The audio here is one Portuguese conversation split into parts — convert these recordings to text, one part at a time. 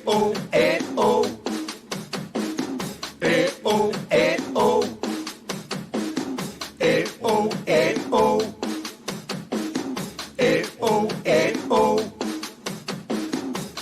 E-O, E-O. E-O, E-O. E-O, E-O. E-O, E-O.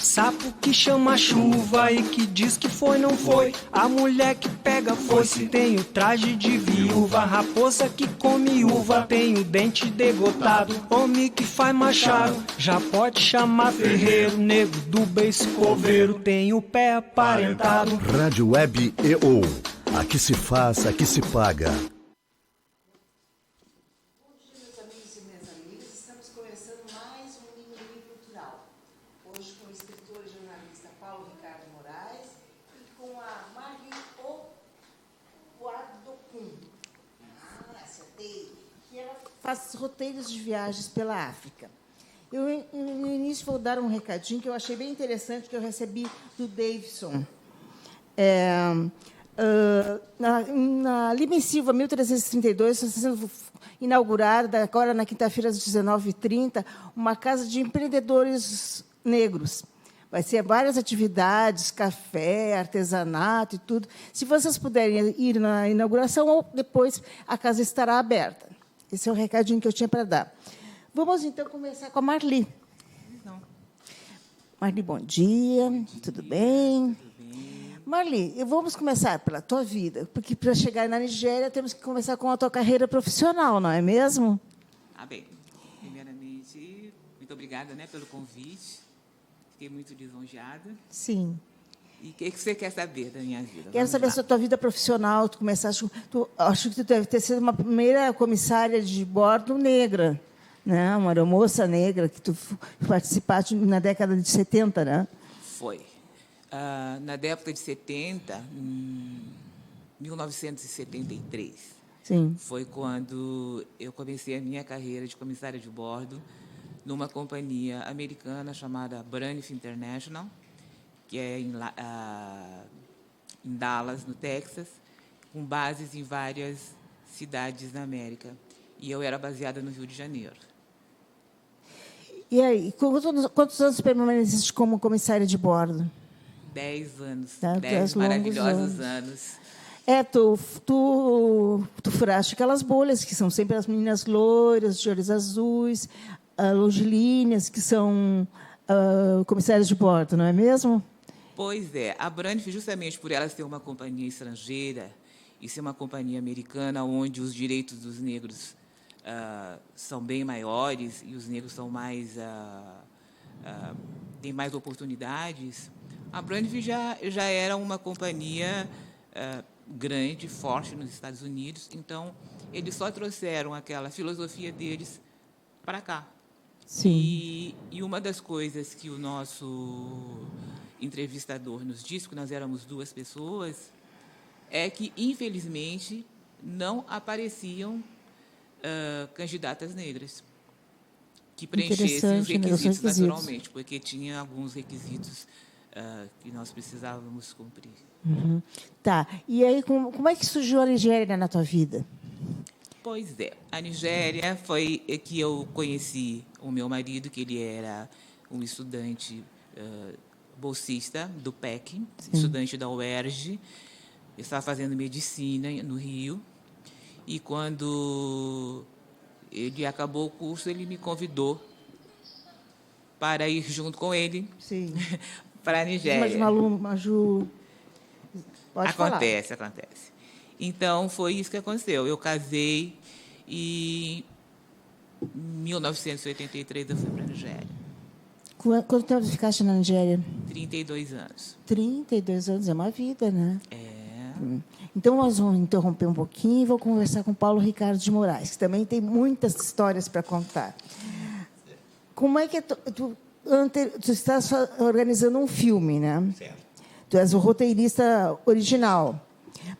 Sapo que chama chuva e que diz que foi, não foi. A mulher que pega foice tem o traje de viúva. Raposa que come uva tem o dente degotado. Homem que faz machado já pode chamar ferreiro. Nego do beiço coveiro tem o pé aparentado. Rádio Web EO. Aqui se faz, aqui se paga. Faz roteiros de viagens pela África. Eu, no início, vou dar um recadinho que eu achei bem interessante, que eu recebi do Davidson. Na Lima e Silva, 1332, está sendo inaugurada, agora na quinta-feira, às 19h30, uma casa de empreendedores negros. Vai ser várias atividades, café, artesanato e tudo. Se vocês puderem ir na inauguração, ou depois a casa estará aberta. Esse é o recadinho que eu tinha para dar. Vamos, então, começar com a Marli. Marli, bom dia. Tudo bem? Tudo bem. Marli, vamos começar pela tua vida, porque, para chegar na Nigéria, temos que começar com a tua carreira profissional, não é mesmo? Bem, primeiramente, muito obrigada, né, pelo convite. Fiquei muito lisonjeada. Sim. E o que você quer saber da minha vida? Quero saber sobre a tua vida profissional. Tu começaste, acho que tu deve ter sido uma primeira comissária de bordo negra, né? Uma aeromoça negra que tu participaste na década de 70, né? Foi. Na década de 70, 1973, Sim. foi quando eu comecei a minha carreira de comissária de bordo numa companhia americana chamada Braniff International, que é em Dallas, no Texas, com bases em várias cidades da América. E eu era baseada no Rio de Janeiro. E aí, quantos anos permaneceste como comissária de bordo? 10 anos. Tá, 10 maravilhosos anos. Tu furaste aquelas bolhas, que são sempre as meninas loiras, de olhos azuis, longilíneas, que são comissárias de bordo, não é mesmo? Pois é. A Braniff, justamente por ela ser uma companhia estrangeira e ser uma companhia americana, onde os direitos dos negros são bem maiores e os negros são mais têm mais oportunidades, a Braniff já era uma companhia grande, forte nos Estados Unidos. Então, eles só trouxeram aquela filosofia deles para cá. Sim. E uma das coisas que o nosso entrevistador nos disse, que nós éramos 2 pessoas, é que, infelizmente, não apareciam candidatas negras que preenchessem os requisitos naturalmente, porque tinha alguns requisitos que nós precisávamos cumprir. Uhum. Tá. E aí, como é que surgiu a Nigéria na tua vida? Pois é. A Nigéria foi que eu conheci o meu marido, que ele era um estudante bolsista do PEC, estudante da UERJ. Eu estava fazendo medicina no Rio. E, quando ele acabou o curso, ele me convidou para ir junto com ele para a Nigéria. Maju, pode acontece. falar. Então, foi isso que aconteceu. Eu casei e, em 1983, eu fui para a Nigéria. Quanto tempo ficaste na Nigéria? 32 anos. 32 anos é uma vida, né? É. Então, nós vamos interromper um pouquinho e vou conversar com Paulo Ricardo de Moraes, que também tem muitas histórias para contar. Como é que tu estás organizando um filme, né? Certo. Tu és o roteirista original.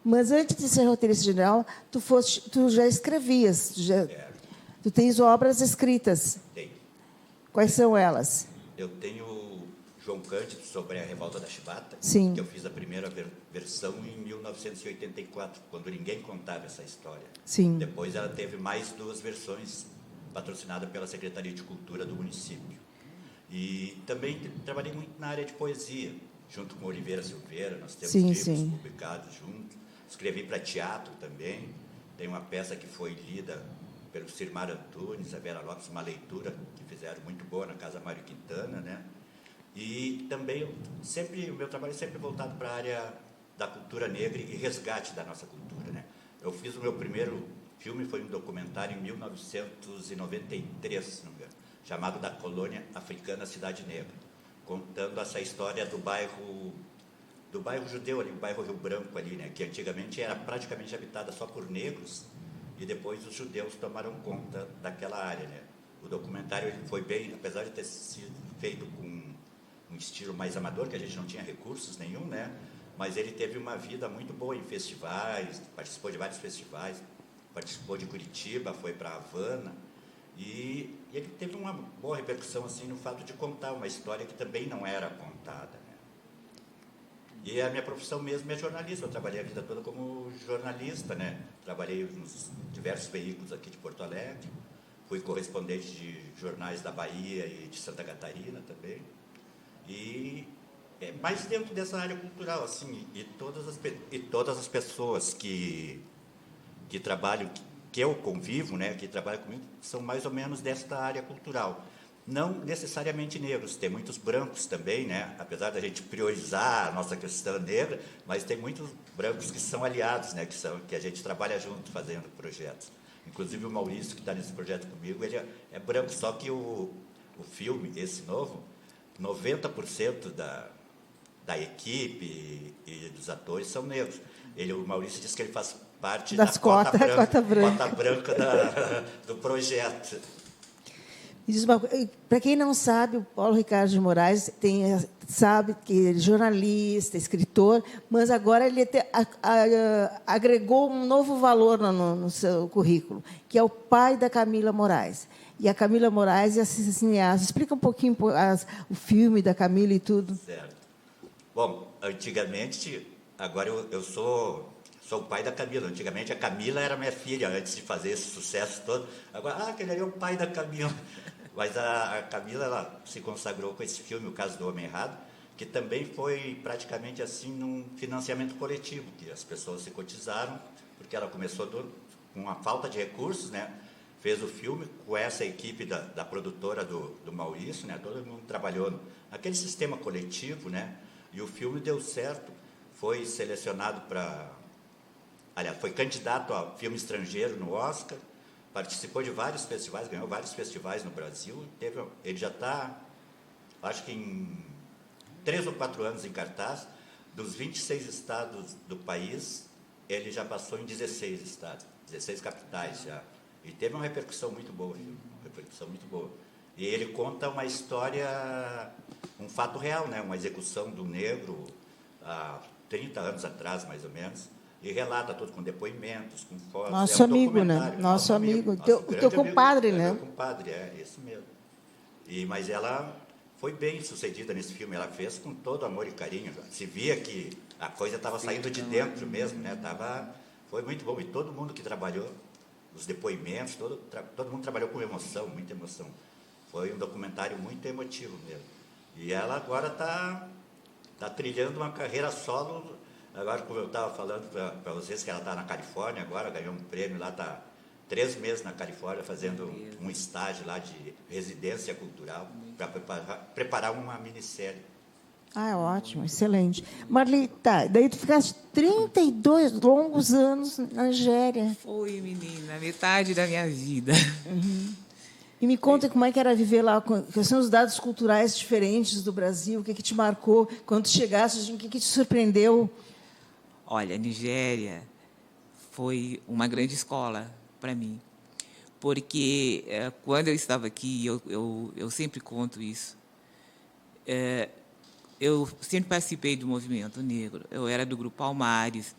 Mas, antes de ser roteirista original, tu já escrevias. Tu tens obras escritas. Tenho. Quais são elas? Eu tenho João Cândido sobre a Revolta da Chibata, Sim. que eu fiz a primeira versão em 1984, quando ninguém contava essa história. Sim. Depois ela teve mais 2 versões patrocinadas pela Secretaria de Cultura do município. E também trabalhei muito na área de poesia, junto com Oliveira Silveira, nós temos Sim, livros sim. publicados juntos. Escrevi para teatro também, tem uma peça que foi lida pelo Cirmar Antunes, a Vera Lopes, uma leitura que fizeram muito boa na Casa Mário Quintana, né? E também, o meu trabalho é sempre voltado para a área da cultura negra e resgate da nossa cultura, né? Eu fiz o meu primeiro filme, foi um documentário em 1993, se não me engano, chamado Da Colônia Africana Cidade Negra, contando essa história do bairro judeu ali, o bairro Rio Branco ali, né? Que antigamente era praticamente habitada só por negros, e depois os judeus tomaram conta daquela área, né? O documentário ele foi bem, apesar de ter sido feito com um estilo mais amador, que a gente não tinha recursos nenhum, né? Mas ele teve uma vida muito boa em festivais, participou de vários festivais, participou de Curitiba, foi para Havana, e ele teve uma boa repercussão assim no fato de contar uma história que também não era contada, né? E a minha profissão mesmo é jornalista. Eu trabalhei a vida toda como jornalista, né? Trabalhei nos diversos veículos aqui de Porto Alegre, fui correspondente de jornais da Bahia e de Santa Catarina também. E mais dentro dessa área cultural, assim, e todas as pessoas que trabalham, que eu convivo, né, que trabalham comigo, são mais ou menos desta área cultural. Não necessariamente negros, tem muitos brancos também, né? Apesar da gente priorizar a nossa questão negra, mas tem muitos brancos que são aliados, né? Que a gente trabalha junto fazendo projetos. Inclusive o Maurício, que está nesse projeto comigo, ele é branco, só que o filme, esse novo, 90% da equipe e dos atores são negros. O Maurício disse que ele faz parte Das da cota branca. branca do projeto. Para quem não sabe, o Paulo Ricardo de Moraes sabe que ele é jornalista, escritor, mas agora ele agregou um novo valor no seu currículo, que é o pai da Camila Moraes. E a Camila Moraes é cineasta. Explica um pouquinho o filme da Camila e tudo. Certo. Bom, antigamente, agora eu sou o pai da Camila. Antigamente a Camila era minha filha, antes de fazer esse sucesso todo. Agora, aquele ali é o pai da Camila. Mas a Camila, ela se consagrou com esse filme, O Caso do Homem Errado, que também foi praticamente assim num financiamento coletivo, que as pessoas se cotizaram, porque ela começou com uma falta de recursos, né? Fez o filme com essa equipe da produtora do Maurício, né? Todo mundo trabalhou naquele sistema coletivo, né? E o filme deu certo, foi selecionado foi candidato a filme estrangeiro no Oscar, participou de vários festivais, ganhou vários festivais no Brasil. Ele já está, acho que em 3 ou 4 anos em cartaz. Dos 26 estados do país, ele já passou em 16 estados, 16 capitais já. E teve uma repercussão muito boa, E ele conta uma história, um fato real, né? Uma execução do negro há 30 anos atrás, mais ou menos. E relata tudo com depoimentos, com fotos. Nosso amigo, né? Nosso amigo. Teu compadre, né? Meu compadre, isso mesmo. Mas ela foi bem sucedida nesse filme. Ela fez com todo amor e carinho. Se via que a coisa estava saindo de dentro mesmo, né? Foi muito bom. E todo mundo que trabalhou, os depoimentos, todo mundo trabalhou com emoção, muita emoção. Foi um documentário muito emotivo mesmo. E ela agora está trilhando uma carreira solo. Agora, como eu estava falando para vocês, que ela está na Califórnia agora, ganhou um prêmio lá, está 3 meses na Califórnia, fazendo um estágio lá de residência cultural, para preparar uma minissérie. Ah, ótimo, excelente. Marli, daí tu ficaste 32 longos anos na Nigéria. Foi, menina, metade da minha vida. E me conta como é que era viver lá, quais são os dados culturais diferentes do Brasil, o que te marcou, quando tu chegaste, o que te surpreendeu? Olha, a Nigéria foi uma grande escola para mim, porque quando eu estava aqui, eu sempre conto isso, eu sempre participei do movimento negro. Eu era do Grupo Palmares.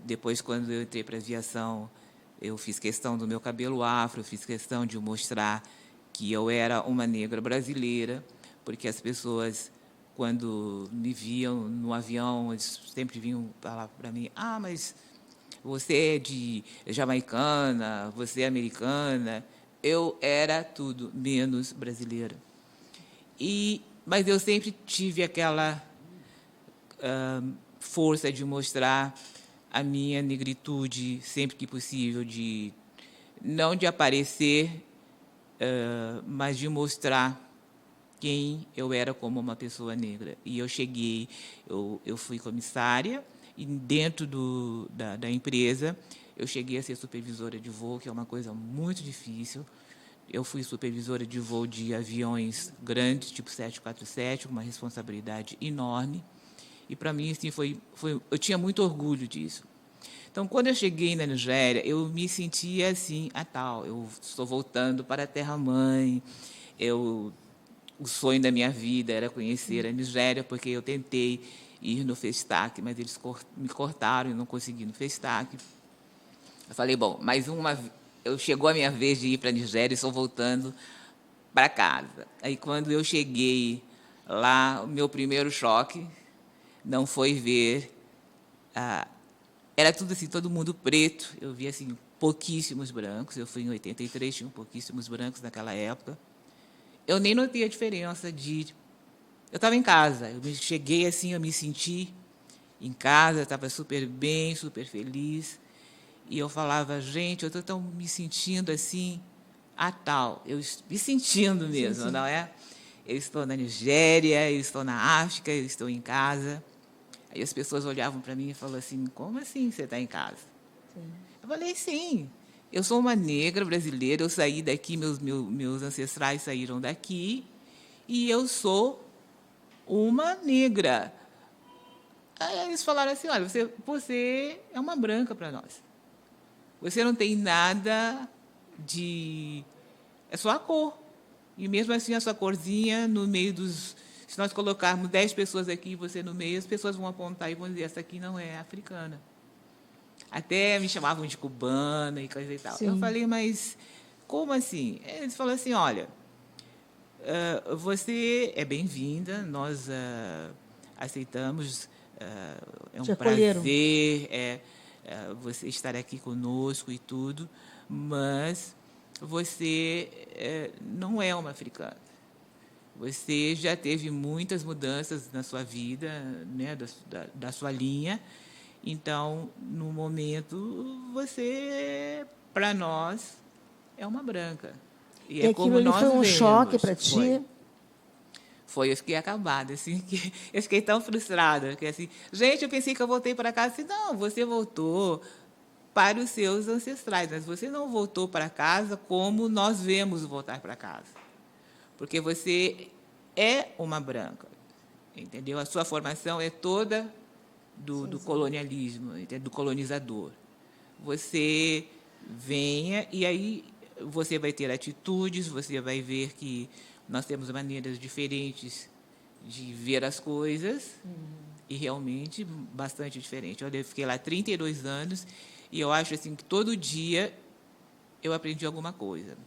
Depois, quando eu entrei para a aviação, eu fiz questão do meu cabelo afro, fiz questão de mostrar que eu era uma negra brasileira, porque as pessoas, quando me viam no avião, eles sempre vinham falar para mim: ah, mas você é de jamaicana, você é americana. Eu era tudo menos brasileira. Mas eu sempre tive aquela força de mostrar a minha negritude sempre que possível, não de aparecer, mas de mostrar quem eu era como uma pessoa negra. E eu cheguei, eu fui comissária, e dentro da empresa eu cheguei a ser supervisora de voo, que é uma coisa muito difícil. Eu fui supervisora de voo de aviões grandes, tipo 747, com uma responsabilidade enorme. E, para mim, assim, eu tinha muito orgulho disso. Então, quando eu cheguei na Nigéria, eu me sentia assim, eu estou voltando para a terra-mãe. O sonho da minha vida era conhecer a Nigéria, porque eu tentei ir no Festac, mas eles me cortaram e não consegui no Festac. Eu falei, bom, chegou a minha vez de ir para a Nigéria e estou voltando para casa. Aí, quando eu cheguei lá, o meu primeiro choque não foi ver... era tudo assim, todo mundo preto. Eu vi assim, pouquíssimos brancos. Eu fui em 83, tinham pouquíssimos brancos naquela época. Eu nem notei a diferença Eu estava em casa, cheguei assim, eu me senti em casa, estava super bem, super feliz. E eu falava, gente, eu estou tão me sentindo assim, eu me sentindo mesmo, não é? Eu estou na Nigéria, eu estou na África, eu estou em casa. Aí as pessoas olhavam para mim e falavam assim, como assim você está em casa? Sim. Eu falei, sim, eu sou uma negra brasileira, eu saí daqui, meus ancestrais saíram daqui, e eu sou uma negra. Aí eles falaram assim, olha, você é uma branca para nós. Você não tem nada de... É só a cor. E mesmo assim, a sua corzinha, no meio dos... Se nós colocarmos 10 pessoas aqui e você no meio, as pessoas vão apontar e vão dizer, essa aqui não é africana. Até me chamavam de cubana e coisa e tal. Sim. Eu falei, mas como assim? Eles falaram assim, olha, você é bem-vinda, nós aceitamos, é um prazer você estar aqui conosco e tudo, mas você não é uma africana. Você já teve muitas mudanças na sua vida, né, da sua linha. Então, no momento, você, para nós, é uma branca. E é como nós foi um choque para ti? Foi, eu fiquei acabada, assim, eu fiquei tão frustrada, que assim, gente, eu pensei que eu voltei para casa, assim, não, você voltou para os seus ancestrais, mas você não voltou para casa como nós vemos voltar para casa. Porque você é uma branca, entendeu? A sua formação é toda do colonialismo, do colonizador. Você venha e aí você vai ter atitudes, você vai ver que nós temos maneiras diferentes de ver as coisas, e realmente bastante diferente. Eu fiquei lá 32 anos e eu acho assim, que todo dia eu aprendi alguma coisa.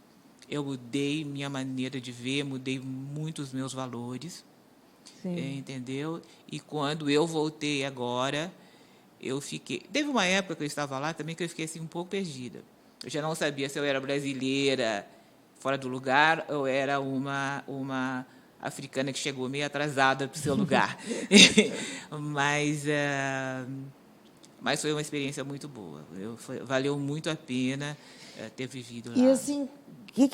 Eu mudei minha maneira de ver, mudei muito os meus valores, entendeu? E quando eu voltei agora, eu fiquei... Teve uma época que eu estava lá também que eu fiquei assim, um pouco perdida. Eu já não sabia se eu era brasileira, fora do lugar, ou era uma africana que chegou meio atrasada para o seu lugar. Mas foi uma experiência muito boa. Valeu muito a pena ter vivido lá. E assim, que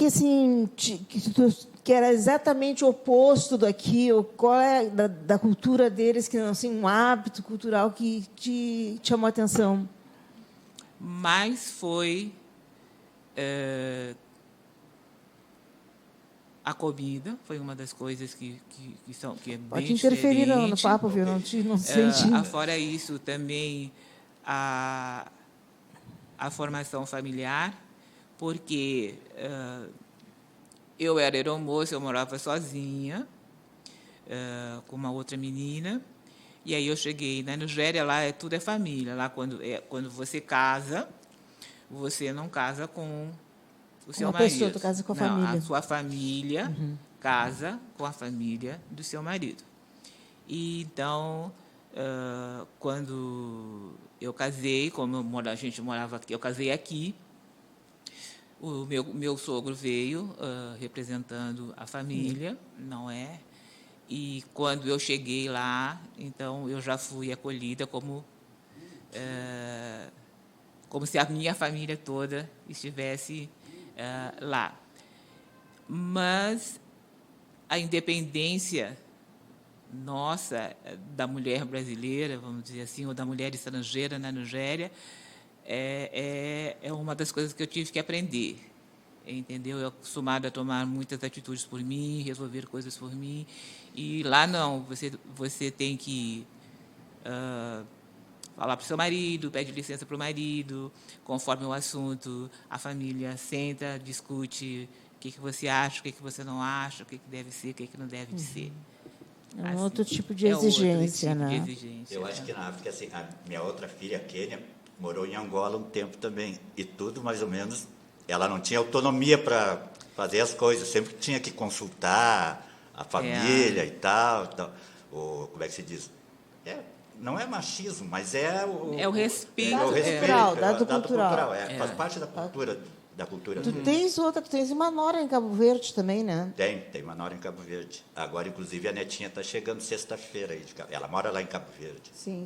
era exatamente o oposto daqui, ou qual é da cultura deles, que assim, um hábito cultural que te chamou a atenção? Mas foi a comida, foi uma das coisas que é bem pode interferir diferente. No papo, viu? Não senti. Fora isso, também a formação familiar, porque eu era aeromoça, eu morava sozinha, com uma outra menina, e aí eu cheguei na Nigéria, lá tudo é família. Lá, quando você casa, você não casa com o seu marido. Pessoa, tu casa com a família. A sua família casa com a família do seu marido. E então, quando eu casei, como a gente morava aqui, eu casei aqui, o meu sogro veio representando a família, não é? E quando eu cheguei lá, então eu já fui acolhida como se a minha família toda estivesse lá. Mas a independência nossa, da mulher brasileira, vamos dizer assim, ou da mulher estrangeira na Nigéria, é uma das coisas que eu tive que aprender. Entendeu? Eu acostumada a tomar muitas atitudes por mim, resolver coisas por mim, e lá não. Você tem que falar para o seu marido, pede licença para o marido, conforme o assunto, a família senta, discute o que você acha, o que você não acha, o que deve ser, o que não deve ser. É um Assim, outro tipo de outro exigência, tipo né? de exigência, Eu acho que na África, assim, a minha outra filha, a Kênia, morou em Angola um tempo também. E tudo, mais ou menos, ela não tinha autonomia para fazer as coisas. Sempre tinha que consultar a família e tal. Como é que se diz? Não é machismo, mas é o... É o respeito. É o respeito. Cultural, É dado o dado cultural. Faz parte da cultura. Tu tens uma nora em Cabo Verde também, né? Tem uma nora em Cabo Verde. Agora, inclusive, a netinha está chegando sexta-feira. Ela mora lá em Cabo Verde. Sim.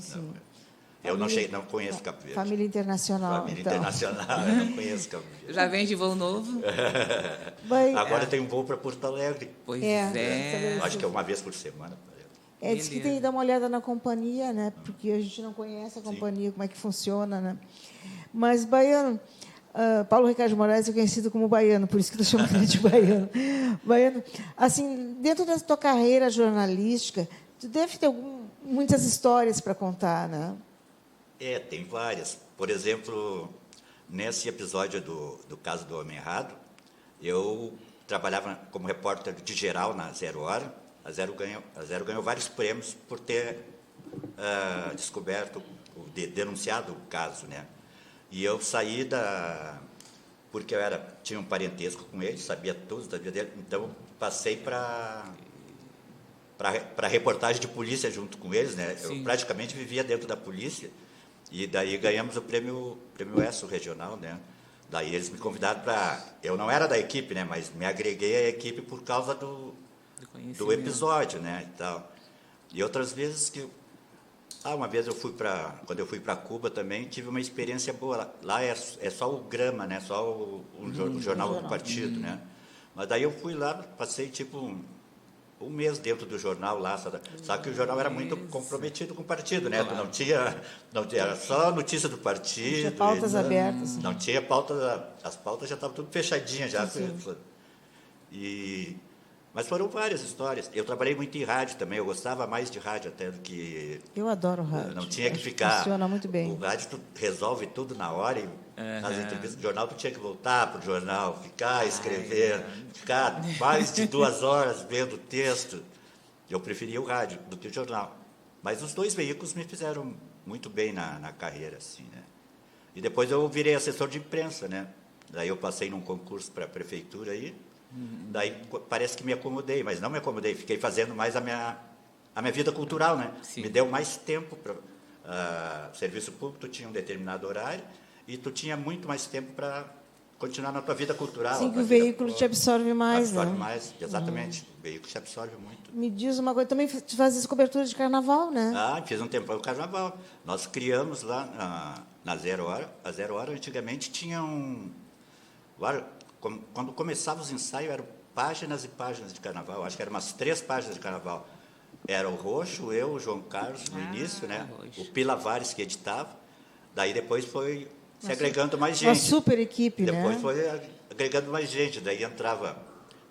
Eu não conheço Cabo Verde. Família internacional. Família então. internacional, eu não conheço Cabo Verde. Já vem de voo novo? Agora tem um voo para Porto Alegre. Pois Acho que é uma vez por semana. Diz que tem que dar uma olhada na companhia, né? Porque a gente não conhece a companhia, como é que funciona, né? Mas, Baiano, Paulo Ricardo Moraes é conhecido como Baiano, por isso que estou chamando ele de Baiano. Baiano, assim, dentro da tua carreira jornalística, tu deve ter muitas histórias para contar, né? Tem várias. Por exemplo, nesse episódio do caso do Homem Errado, eu trabalhava como repórter de geral na Zero Hora. A Zero ganhou vários prêmios por ter descoberto, denunciado o caso, né? E eu saí porque eu tinha um parentesco com ele, sabia tudo da vida dele, então passei para reportagem de polícia junto com eles, né? Sim. Eu praticamente vivia dentro da polícia, e daí ganhamos o prêmio ESSO regional, né? Daí eles me convidaram eu não era da equipe, né? Mas me agreguei à equipe por causa do episódio, né? E tal. E outras vezes uma vez quando eu fui para Cuba também, tive uma experiência boa. Lá é só o Grama, né? Só o jornal do partido, né? Mas daí eu fui lá, passei tipo um mês dentro do jornal lá, só que o jornal era muito comprometido com o partido, né? Claro. Não tinha, era só notícia do partido. Não tinha pautas abertas. Não tinha pauta, as pautas já estavam tudo fechadinhas já. Sim. Mas foram várias histórias. Eu trabalhei muito em rádio também, eu gostava mais de rádio até do que... Eu adoro rádio. Não tinha que Acho ficar... Funciona muito bem. O rádio tu resolve tudo na hora e as entrevistas do jornal tu tinha que voltar para o jornal, ficar escrevendo, ficar mais de 2 horas vendo o texto. Eu preferia o rádio do que o jornal. Mas os dois veículos me fizeram muito bem na carreira, assim, né? E depois eu virei assessor de imprensa, né? Daí eu passei num concurso para a prefeitura aí. Daí parece que me acomodei, mas não me acomodei, fiquei fazendo mais a minha vida cultural, né? Sim. Me deu mais tempo para serviço público, tu tinha um determinado horário e tu tinha muito mais tempo para continuar na tua vida cultural. Sim, que o veículo te absorve mais, absorve né? mais, exatamente. O veículo te absorve muito. Me diz uma coisa, também tu fazes cobertura de carnaval, né? Fiz um tempo para o carnaval. Nós criamos lá na Zero Hora. A Zero Hora antigamente tinha quando começava os ensaios, eram páginas e páginas de carnaval. Acho que eram umas 3 páginas de carnaval. Era o Roxo, eu, o João Carlos, no início, né? Roxo. O Pila Vares, que editava. Daí depois foi se agregando mais gente. Uma super equipe, Depois né? foi agregando mais gente. Daí entrava,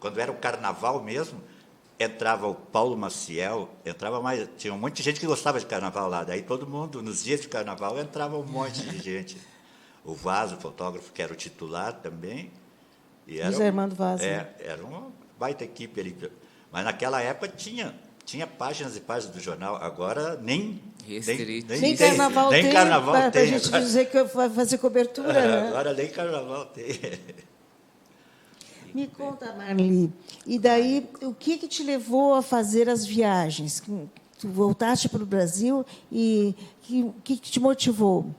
quando era o carnaval mesmo, entrava o Paulo Maciel, entrava mais. Tinha um monte de gente que gostava de carnaval lá. Daí todo mundo, nos dias de carnaval, entrava um monte de gente. O Vaz, o fotógrafo, que era o titular também. E José Armando Vaz. era uma baita equipe ali. Mas naquela época tinha páginas e páginas do jornal. Agora nem Restrito. Nem carnaval nem tem, carnaval para a tem. gente dizer que vai fazer cobertura, né? Agora nem carnaval tem. Me conta, Marli, e daí, o que te levou a fazer as viagens? Tu voltaste para o Brasil e o que te motivou?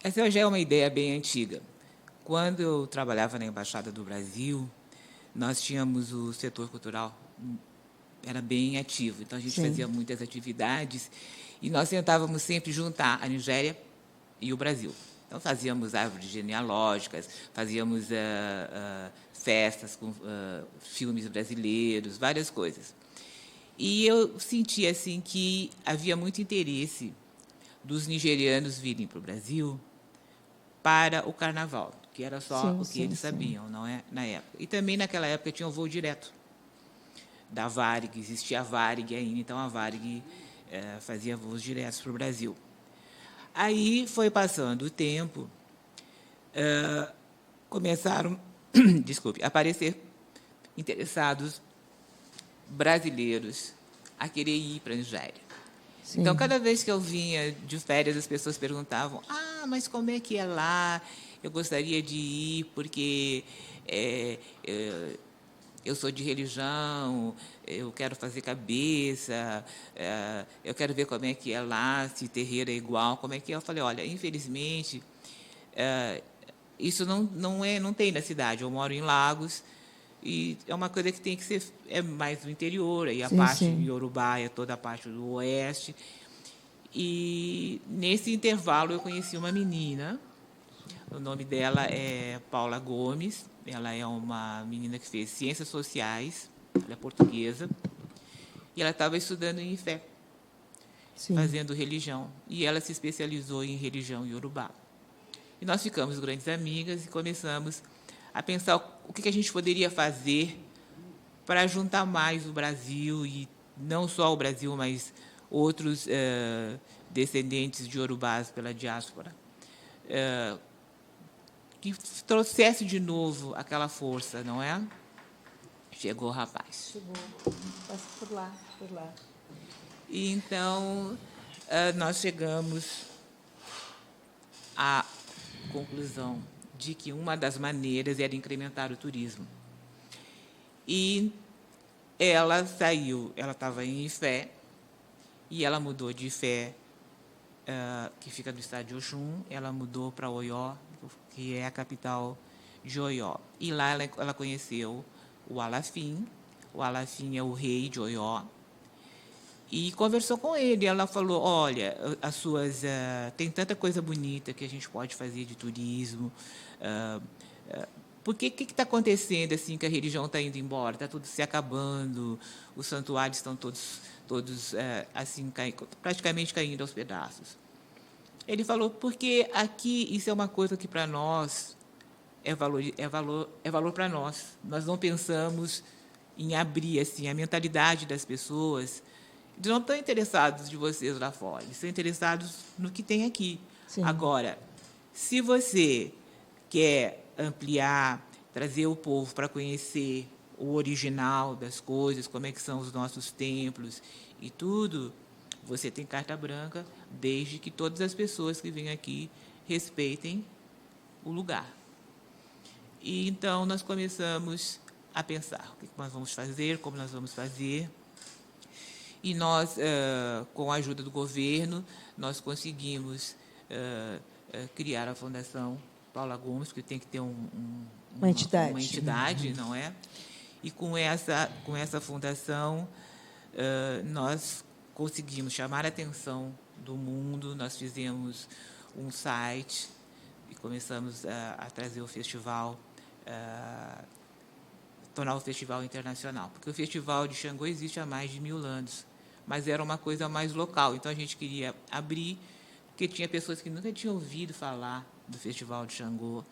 Essa já é uma ideia bem antiga. Quando eu trabalhava na Embaixada do Brasil, nós tínhamos o setor cultural era bem ativo. Então, a gente Sim. fazia muitas atividades e nós tentávamos sempre juntar a Nigéria e o Brasil. Então, fazíamos árvores genealógicas, fazíamos festas com filmes brasileiros, várias coisas. E eu senti assim que havia muito interesse dos nigerianos virem para o Brasil para o carnaval, que era só Sim, o que sim, eles sim. sabiam, não é? Na época. E também naquela época tinha um voo direto da Varig, existia a Varig ainda, então a Varig fazia voos diretos para o Brasil. Aí foi passando o tempo, começaram, desculpe, a aparecer interessados brasileiros a querer ir para a Nigéria. Sim. Então, cada vez que eu vinha de férias, as pessoas perguntavam: mas como é que é lá? Eu gostaria de ir porque eu sou de religião, eu quero fazer cabeça, eu quero ver como é que é lá, se terreiro é igual, como é que é. Eu falei: olha, infelizmente, isso não tem na cidade. Eu moro em Lagos e é uma coisa que tem que ser mais do interior, aí a Sim, parte sim. de Iorubá é toda a parte do oeste. E nesse intervalo eu conheci uma menina, o nome dela é Paula Gomes, ela é uma menina que fez Ciências Sociais, ela é portuguesa, e ela estava estudando em Ifé, Sim. fazendo religião, e ela se especializou em religião iorubá. E nós ficamos grandes amigas e começamos a pensar o que a gente poderia fazer para juntar mais o Brasil, e não só o Brasil, mas outros descendentes de iorubás pela diáspora, que trouxesse de novo aquela força, não é? Chegou o rapaz. Chegou. Passa por lá, por lá. E então, nós chegamos à conclusão de que uma das maneiras era incrementar o turismo. E ela saiu, ela estava em Ifé, e ela mudou de Ifé, que fica no estado de Oxum, ela mudou para Oió, que é a capital de Oió. E lá ela conheceu o Alafim é o rei de Oió, e conversou com ele. Ela falou: olha, tem tanta coisa bonita que a gente pode fazer de turismo. Por que está acontecendo assim que a religião está indo embora? Está tudo se acabando, os santuários estão todos assim praticamente caindo aos pedaços. Ele falou: porque aqui isso é uma coisa que para nós é valor para nós. Nós não pensamos em abrir assim a mentalidade das pessoas. Eles não estão interessados de vocês lá fora, eles estão interessados no que tem aqui. Sim. Agora, se você quer ampliar, trazer o povo para conhecer o original das coisas, como é que são os nossos templos e tudo, você tem carta branca, desde que todas as pessoas que vêm aqui respeitem o lugar. E então nós começamos a pensar o que nós vamos fazer, como nós vamos fazer. E nós, com a ajuda do governo, nós conseguimos criar a Fundação Paula Gomes, que tem que ter Uma entidade. Uma entidade, não é? E com essa fundação, nós conseguimos chamar a atenção do mundo, nós fizemos um site e começamos a trazer o festival, tornar o festival internacional, porque o Festival de Xangô existe há mais de 1000 anos, mas era uma coisa mais local. Então, a gente queria abrir, porque tinha pessoas que nunca tinham ouvido falar do Festival de Xangô,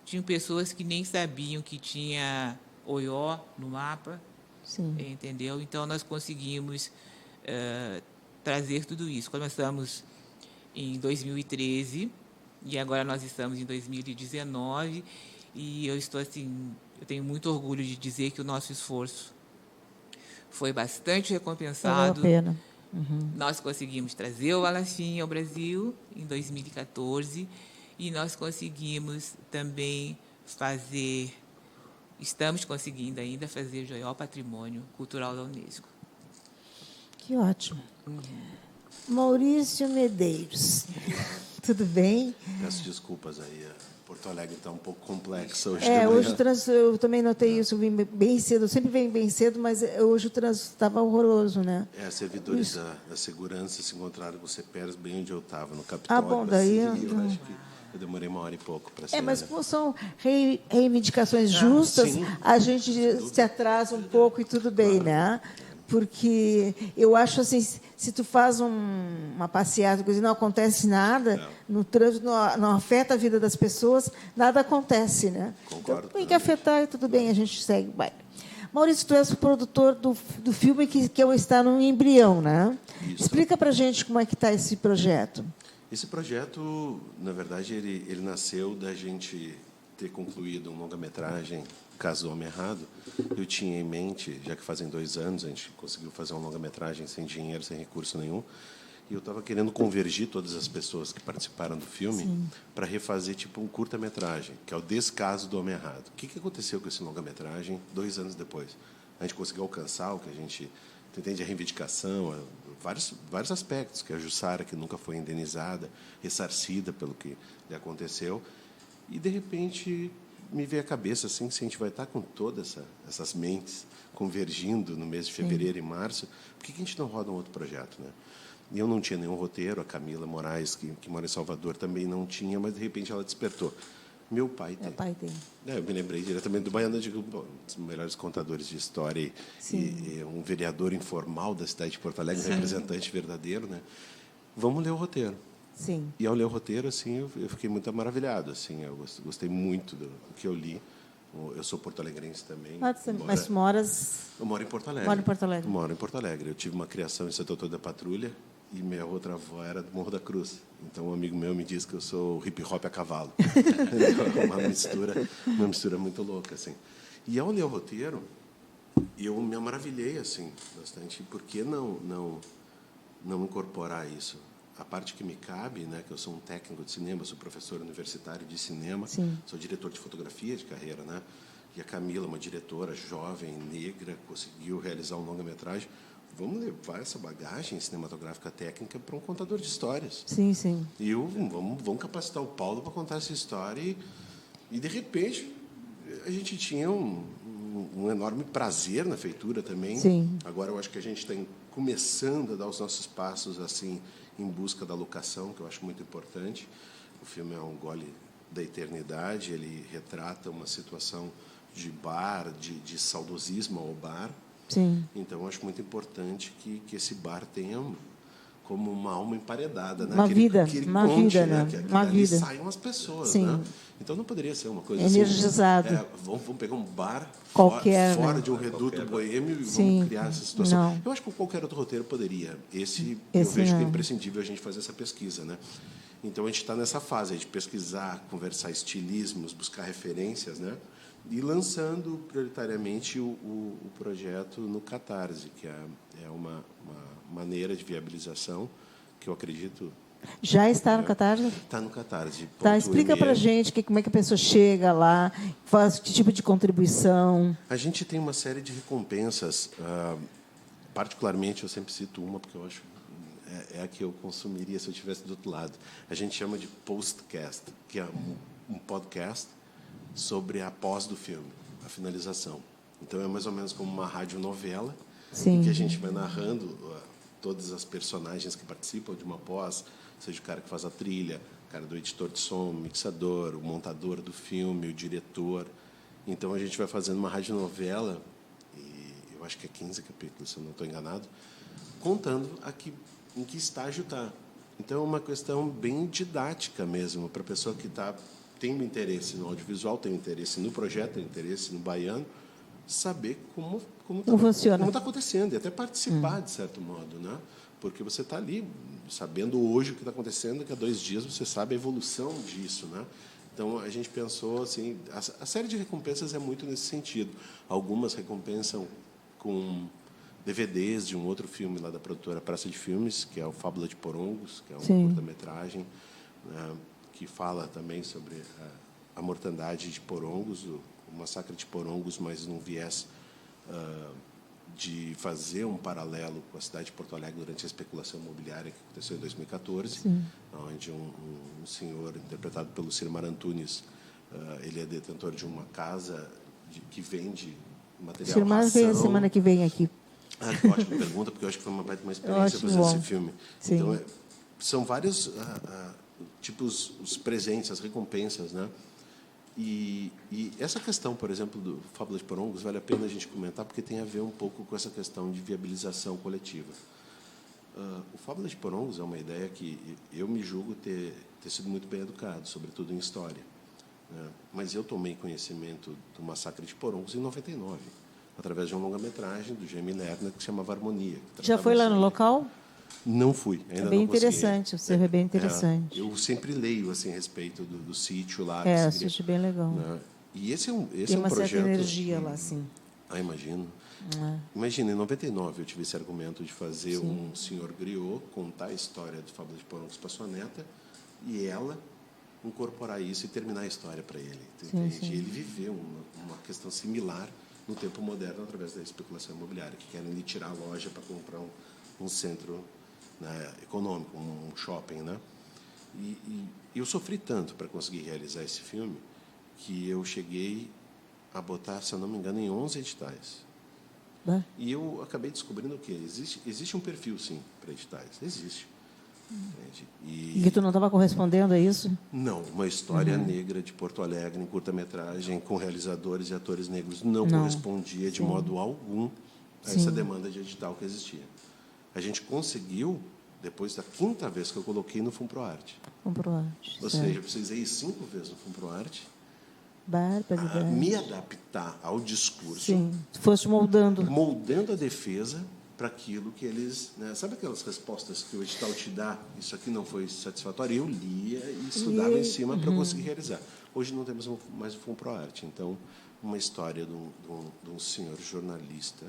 tinham pessoas que nem sabiam que tinha Oió no mapa. Sim. Entendeu? Então, nós conseguimos trazer tudo isso. Começamos em 2013 e agora nós estamos em 2019, e eu tenho muito orgulho de dizer que o nosso esforço foi bastante recompensado. Valeu a pena. Nós conseguimos trazer o Alafim ao Brasil em 2014, e nós conseguimos também estamos conseguindo ainda fazer o Oió Patrimônio Cultural da Unesco. Que ótimo. Maurício Medeiros. Tudo bem? Peço desculpas aí. Porto Alegre está um pouco complexo hoje. Hoje o trânsito, eu também notei isso, eu vim bem cedo, eu sempre venho bem cedo, mas hoje o trânsito estava horroroso, né? Servidores da segurança se encontraram com o CEPERS bem onde eu estava, no Capitólio. Bom, daí... Eu acho que eu demorei 1 hora e pouco para sair. Mas como são reivindicações justas, sim. a gente se atrasa um pouco e tudo bem, né? Porque eu acho assim, se tu faz uma passeata e não acontece nada, no trânsito não afeta a vida das pessoas, nada acontece, né? Concordo. Então, tem que afetar e tudo bem, a gente segue. Vai. Maurício, tu és o produtor do filme que está no embrião, né? Isso. Explica para a gente como é que está esse projeto. Esse projeto, na verdade, ele nasceu da gente ter concluído um longa-metragem, Caso do Homem Errado. Eu tinha em mente, já que fazem 2 anos, a gente conseguiu fazer uma longa-metragem sem dinheiro, sem recurso nenhum, e eu estava querendo convergir todas as pessoas que participaram do filme para refazer tipo um curta-metragem, que é o Descaso do Homem Errado. O que aconteceu com esse longa-metragem 2 anos depois? A gente conseguiu alcançar o que a gente entende, a reivindicação, vários aspectos, que a Jussara, que nunca foi indenizada, ressarcida pelo que lhe aconteceu, e, de repente, me veio à cabeça assim, se a gente vai estar com todas essas mentes convergindo no mês de fevereiro e março, por que a gente não roda um outro projeto, né? E eu não tinha nenhum roteiro, a Camila Moraes, que mora em Salvador, também não tinha, mas, de repente, ela despertou. Meu pai tem. Meu pai tem. Eu me lembrei diretamente do Baiano, eu digo, um dos melhores contadores de história e um vereador informal da cidade de Porto Alegre, um representante verdadeiro, né? Vamos ler o roteiro. Sim. E ao ler o roteiro, assim, eu fiquei muito maravilhado, assim, eu gostei muito do que eu li. Eu sou porto-alegrense também. Mas tu moras... Eu moro em Porto Alegre. Moro em Porto Alegre. Moro em Porto Alegre. Eu tive uma criação em Santo Antônio da Patrulha e minha outra avó era do Morro da Cruz. Então, um amigo meu me diz que eu sou hip-hop a cavalo. uma mistura muito louca, assim. E ao ler o roteiro, eu me maravilhei, assim, bastante. Por que não incorporar isso? A parte que me cabe, né, que eu sou um técnico de cinema, sou professor universitário de cinema, sou diretor de fotografia de carreira, né? E a Camila, uma diretora jovem, negra, conseguiu realizar um longa-metragem. Vamos levar essa bagagem cinematográfica técnica para um contador de histórias. Sim, sim. E vamos capacitar o Paulo para contar essa história e de repente a gente tinha um enorme prazer na feitura também. Sim. Agora eu acho que a gente está começando a dar os nossos passos assim em busca da locação, que eu acho muito importante. O filme é um gole da eternidade, ele retrata uma situação de bar, de saudosismo ao bar. Sim. Então, eu acho muito importante que esse bar tenha como uma alma emparedada, né? Uma vida, né? Que uma dali vida. saiam as pessoas, Sim. né? Então, não poderia ser uma coisa energizado. assim... Vamos pegar um bar qualquer, fora né? de um reduto boêmio e Sim. vamos criar essa situação. Não. Eu acho que qualquer outro roteiro poderia. Esse eu vejo não. que é imprescindível a gente fazer essa pesquisa, né? Então, a gente está nessa fase de pesquisar, conversar estilismos, buscar referências, né? E lançando prioritariamente o projeto no Catarse, que é uma maneira de viabilização que eu acredito... Já está no Catarse? Está no Catarse. Tá, explica para a gente como é que a pessoa chega lá, faz que tipo de contribuição. A gente tem uma série de recompensas. Particularmente, eu sempre cito uma, porque eu acho é a que eu consumiria se eu estivesse do outro lado. A gente chama de postcast, que é um podcast sobre a pós do filme, a finalização. Então, é mais ou menos como uma radionovela, em que a gente vai narrando todas as personagens que participam de uma pós, seja o cara que faz a trilha, o cara do editor de som, o mixador, o montador do filme, o diretor. Então, a gente vai fazendo uma radionovela, e eu acho que é 15 capítulos, se eu não estou enganado, contando em que estágio está. Então, é uma questão bem didática mesmo, para a pessoa que tem um interesse no audiovisual, tem um interesse no projeto, tem um interesse no Baiano, saber como funciona, como está acontecendo, e até participar, de certo modo, né? Porque você está ali, sabendo hoje o que está acontecendo, que há 2 dias você sabe a evolução disso, né? Então, a gente pensou, assim, a série de recompensas é muito nesse sentido. Algumas recompensam com DVDs de um outro filme lá da produtora Praça de Filmes, que é o Fábula de Porongos, que é um curta-metragem, né, que fala também sobre a mortandade de Porongos, o massacre de Porongos, mas num viés de fazer um paralelo com a cidade de Porto Alegre durante a especulação imobiliária que aconteceu em 2014, onde um senhor interpretado pelo Cirmar Antunes, ele é detentor de uma casa que vende material Cirmar ração. vem a semana que vem aqui. Que ótima pergunta, porque eu acho que foi uma experiência fazer esse filme. Sim. Então, são vários tipos, os presentes, as recompensas, né? E essa questão, por exemplo, do Fábula de Porongos, vale a pena a gente comentar, porque tem a ver um pouco com essa questão de viabilização coletiva. O Fábula de Porongos é uma ideia que eu me julgo ter sido muito bem educado, sobretudo em história, né? Mas eu tomei conhecimento do massacre de Porongos em 99, através de uma longa-metragem do Jaime Lerner, que se chamava Harmonia. Já foi lá no local? Não fui, ainda É bem não consegui. interessante, o cerro é bem interessante. Eu sempre leio assim, a respeito do sítio lá. O sítio é bem legal. Né? E esse é um Tem uma projeto... certa energia lá, sim. Imagino. Imagina, em 99 eu tive esse argumento de fazer um senhor griot contar a história do Fábula de Porongos para sua neta e ela incorporar isso e terminar a história para ele. Entende? E ele viveu uma questão similar no tempo moderno através da especulação imobiliária, que querem lhe tirar a loja para comprar um centro, né, econômico, um shopping, né? E eu sofri tanto para conseguir realizar esse filme que eu cheguei a botar, se eu não me engano, em 11 editais. E eu acabei descobrindo que existe um perfil, sim, para editais. Existe. E tu não estava correspondendo a isso? Não, uma história negra de Porto Alegre, em curta-metragem, com realizadores e atores negros, não correspondia de modo algum a essa demanda de edital que existia. A gente conseguiu, depois da 5ª vez que eu coloquei no FUNPROARTE. Ou seja, eu precisei ir 5 vezes no FUNPROARTE, me adaptar ao discurso. Sim, fosse moldando. Moldando a defesa para aquilo que eles... Né, sabe aquelas respostas que o edital te dá? Isso aqui não foi satisfatório. Eu lia e estudava em cima para conseguir realizar. Hoje não temos mais o FUNPROARTE. Então, uma história de um senhor jornalista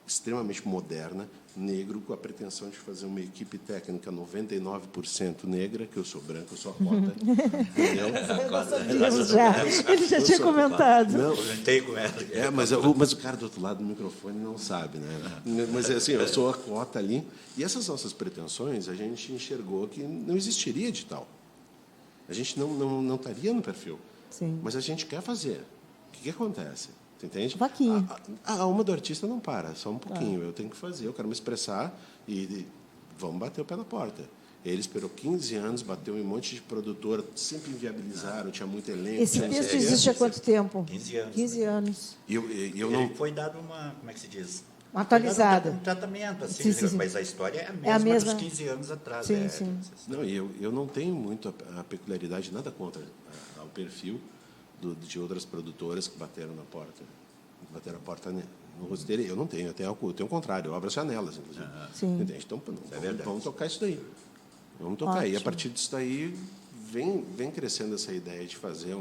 extremamente moderna, negro, com a pretensão de fazer uma equipe técnica 99% negra, que eu sou branco, eu sou a cota. Entendeu? Ele já tinha comentado. Não, Comentei com ela. mas o cara do outro lado do microfone não sabe, né? Mas assim, eu sou a cota ali. E essas nossas pretensões, a gente enxergou que não existiria edital. A gente não estaria no perfil. Sim. Mas a gente quer fazer. O que acontece? Entende? Vaquinha. A alma do artista não para, só um pouquinho. Eu tenho que fazer, eu quero me expressar e vamos bater o pé na porta. Ele esperou 15 anos, bateu em um monte de produtora, sempre inviabilizaram, tinha muito elenco. Esse texto existe há quanto tempo? 15 anos. 15 anos. Eu não... Foi dado uma, como é que se diz? Uma atualizada. Um tratamento, assim, Sim. mas a história é a mesma dos 15 anos atrás. Sim. Não, eu não tenho muito a peculiaridade, nada contra o perfil de outras produtoras que bateram na porta. Bateram a porta no rosto dele. Eu não tenho, eu tenho o contrário, eu abro as janelas, inclusive. Sim. Entende? Então, vamos tocar isso daí. Vamos tocar. Ótimo. E a partir disso daí, vem crescendo essa ideia de fazer,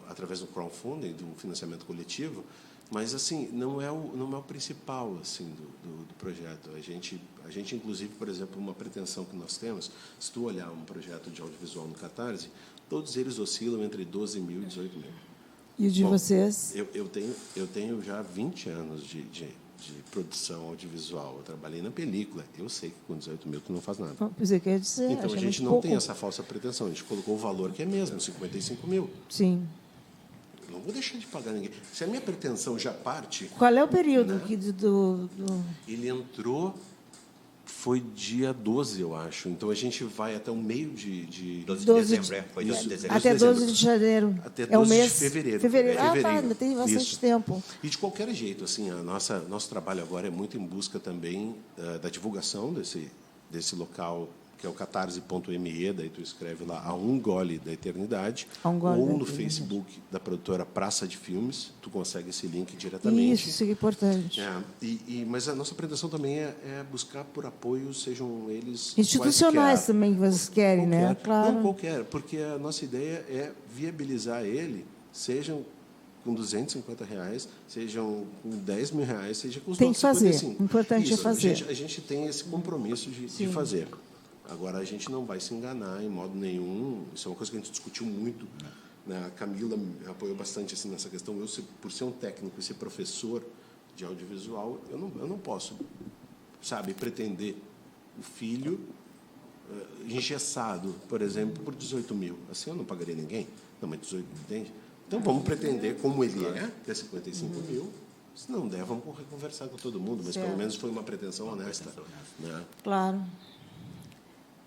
através do crowdfunding, do financiamento coletivo, mas assim não é o principal assim do projeto. A gente inclusive, por exemplo, uma pretensão que nós temos, se tu olhar um projeto de audiovisual no Catarse, todos eles oscilam entre 12 mil e 18 mil. E o de vocês? Eu tenho já 20 anos de produção audiovisual. Eu trabalhei na película. Eu sei que com 18 mil tu não faz nada. Você quer dizer? Então a gente não tem essa falsa pretensão. A gente colocou o valor que é mesmo, 55 mil. Sim. Eu não vou deixar de pagar ninguém. Se a minha pretensão já parte... Qual é o período que Ele entrou... Foi dia 12, eu acho. Então, a gente vai até o meio de 12 de dezembro, foi 12 de dezembro. Até 12 de janeiro. Até 12 é o mês de fevereiro. Fevereiro. Fevereiro. Ainda tem bastante Isso. tempo. E, de qualquer jeito, assim, nosso trabalho agora é muito em busca também da divulgação desse local, que é o catarse.me, daí tu escreve lá A Um Gole da Eternidade, ou no Facebook da produtora Praça de Filmes, tu consegue esse link diretamente. Isso é importante. Mas a nossa pretensão também é buscar por apoio, sejam eles institucionais quaisquer. também que vocês querem, né? Claro. Não qualquer, porque a nossa ideia é viabilizar ele, sejam com R$250, sejam com R$10 mil, seja com os Tem que fazer. 55. O importante é fazer. A gente tem esse compromisso de fazer. Agora, a gente não vai se enganar em modo nenhum. Isso é uma coisa que a gente discutiu muito. Né? A Camila me apoiou bastante assim, nessa questão. Eu, por ser um técnico e ser professor de audiovisual, eu não posso, sabe, pretender o filho engessado, por exemplo, por 18 mil. Assim eu não pagaria ninguém. Não, mas 18 mil, entende? Então vamos pretender, como ele que é 55 mil. Se não der, vamos conversar com todo mundo, mas pelo menos foi uma pretensão honesta. Né? Claro.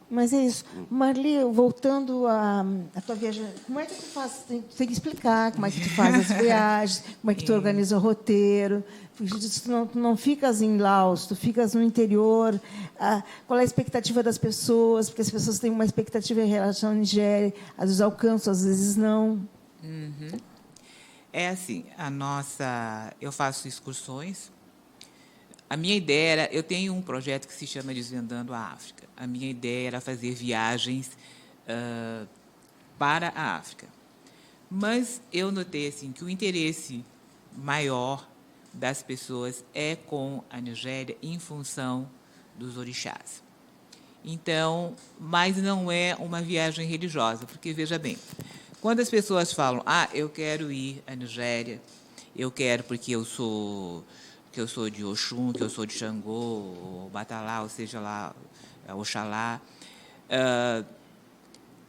Mas é isso. Marli, voltando à tua viagem, como é que tu faz? Tem que explicar como é que tu faz as viagens, como é que tu organiza o roteiro. Tu não ficas em Laos, tu ficas no interior. Qual é a expectativa das pessoas? Porque as pessoas têm uma expectativa em relação à Nigéria. Às vezes alcançam, às vezes não. Uhum. É assim, eu faço excursões. A minha ideia era, eu tenho um projeto que se chama Desvendando a África. A minha ideia era fazer viagens para a África. Mas eu notei assim, que o interesse maior das pessoas é com a Nigéria em função dos orixás. Então, mas não é uma viagem religiosa, porque, veja bem, quando as pessoas falam, eu quero ir à Nigéria, eu quero porque eu sou de Oxum, que eu sou de Xangô, ou Batalá, ou seja lá, Oxalá,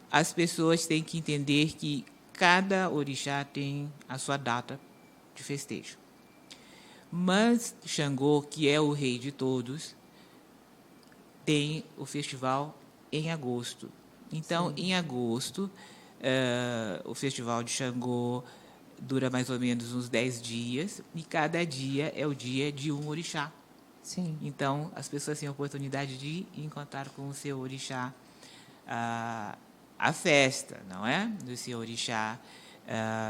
as pessoas têm que entender que cada orixá tem a sua data de festejo. Mas Xangô, que é o rei de todos, tem o festival em agosto. Então, em agosto, o festival de Xangô dura mais ou menos uns 10 dias, e cada dia é o dia de um orixá. Sim. Então, as pessoas têm a oportunidade de encontrar com o seu orixá a festa, não é? Do seu orixá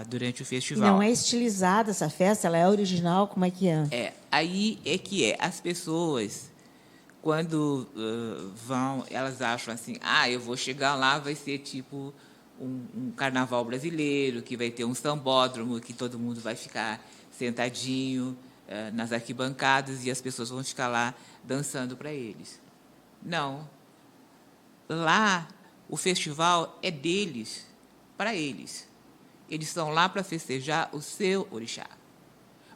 durante o festival. E não é estilizada essa festa? Ela é original? Como é que é? Aí é que é. As pessoas, quando vão, elas acham assim, eu vou chegar lá, vai ser tipo um carnaval brasileiro, que vai ter um sambódromo, que todo mundo vai ficar sentadinho nas arquibancadas e as pessoas vão ficar lá dançando para eles. Não. Lá, o festival é deles, para eles. Eles estão lá para festejar o seu orixá.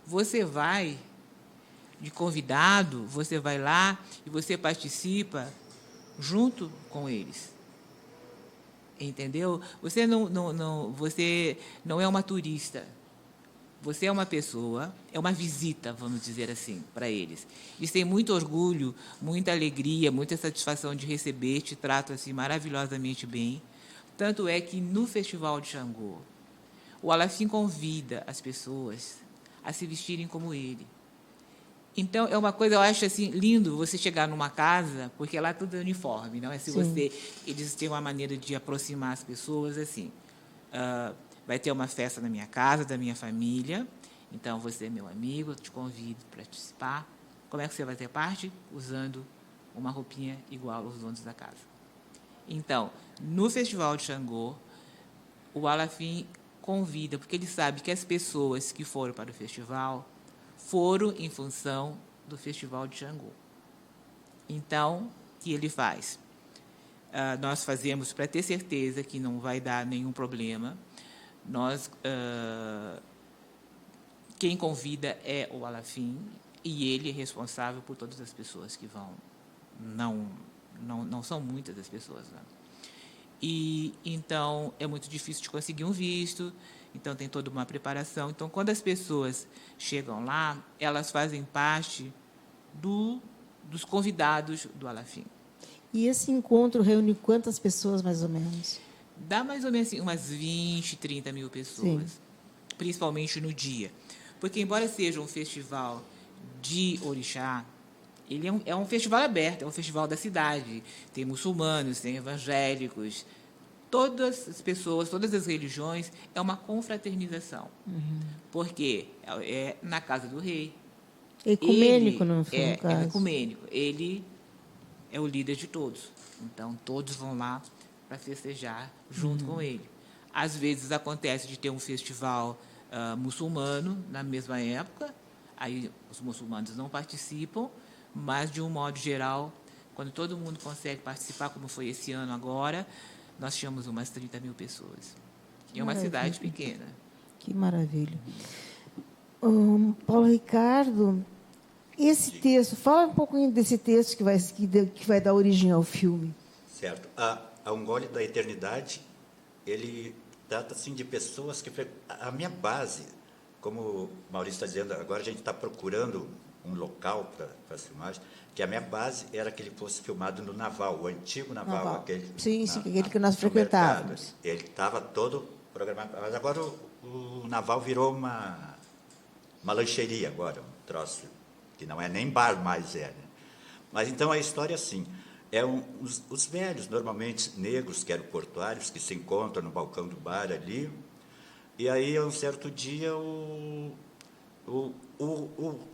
Você vai de convidado, você vai lá e você participa junto com eles. Entendeu? Você você não é uma turista. Você é uma pessoa, é uma visita, vamos dizer assim, para eles. Eles têm muito orgulho, muita alegria, muita satisfação de receber, te tratam assim maravilhosamente bem. Tanto é que no Festival de Xangô, o Alafim convida as pessoas a se vestirem como ele. Então, é uma coisa, eu acho assim, lindo você chegar numa casa, porque lá tudo é uniforme, não é? Eles têm uma maneira de aproximar as pessoas, assim, vai ter uma festa na minha casa, da minha família, então você é meu amigo, eu te convido para participar. Como é que você vai ter parte? Usando uma roupinha igual aos donos da casa. Então, no Festival de Xangô, o Alafim convida, porque ele sabe que as pessoas que foram para o festival foram em função do Festival de Xangô. Então, o que ele faz? Nós fazemos, para ter certeza que não vai dar nenhum problema, quem convida é o Alafim, e ele é responsável por todas as pessoas que vão. Não são muitas as pessoas, né? E, então, é muito difícil de conseguir um visto, então tem toda uma preparação. Então, quando as pessoas chegam lá, elas fazem parte dos convidados do Alafim. E esse encontro reúne quantas pessoas, mais ou menos? Dá mais ou menos assim, umas 20, 30 mil pessoas, Sim. Principalmente no dia. Porque, embora seja um festival de orixá, ele é um festival aberto, é um festival da cidade. Tem muçulmanos, tem evangélicos, todas as pessoas, todas as religiões, é uma confraternização. Porque é na casa do rei. Ecumênico, no caso. É ecumênico. Ele é o líder de todos. Então, todos vão lá para festejar junto com ele. Às vezes, acontece de ter um festival muçulmano na mesma época, aí os muçulmanos não participam, mas, de um modo geral, quando todo mundo consegue participar, como foi esse ano agora, nós tínhamos umas 30 mil pessoas. E é uma cidade pequena. Que maravilha. Paulo Ricardo, esse texto, fala um pouquinho desse texto que vai dar origem ao filme. Certo. A Um Gole da Eternidade, ele trata assim, de pessoas que... A minha base, como o Maurício está dizendo, agora a gente está procurando um local para as filmagens, que a minha base era que ele fosse filmado no Naval, o antigo Naval. Aquele, sim, aquele que nós frequentávamos. Ele estava todo programado, mas agora o Naval virou uma lancheria agora, um troço, que não é nem bar mais, né? Mas então a história, assim, os velhos, normalmente negros, que eram portuários, que se encontram no balcão do bar ali, e aí, um certo dia, o